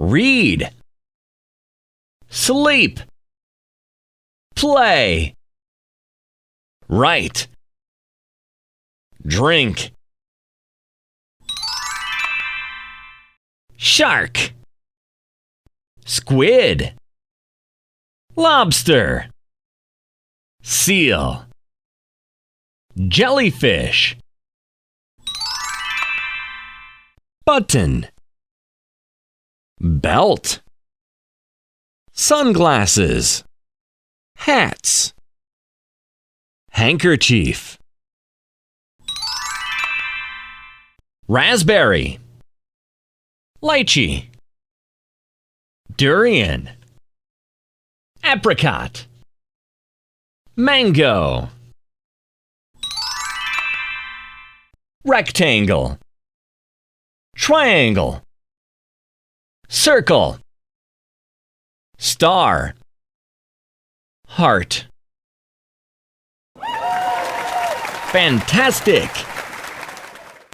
read, sleep, play, write, drink, shark, squid, lobster, seal, jellyfish, button, belt, sunglasses, hats, handkerchief, raspberry, lychee, durian, apricot, mango, rectangle, triangle, circle, star, heart. Fantastic!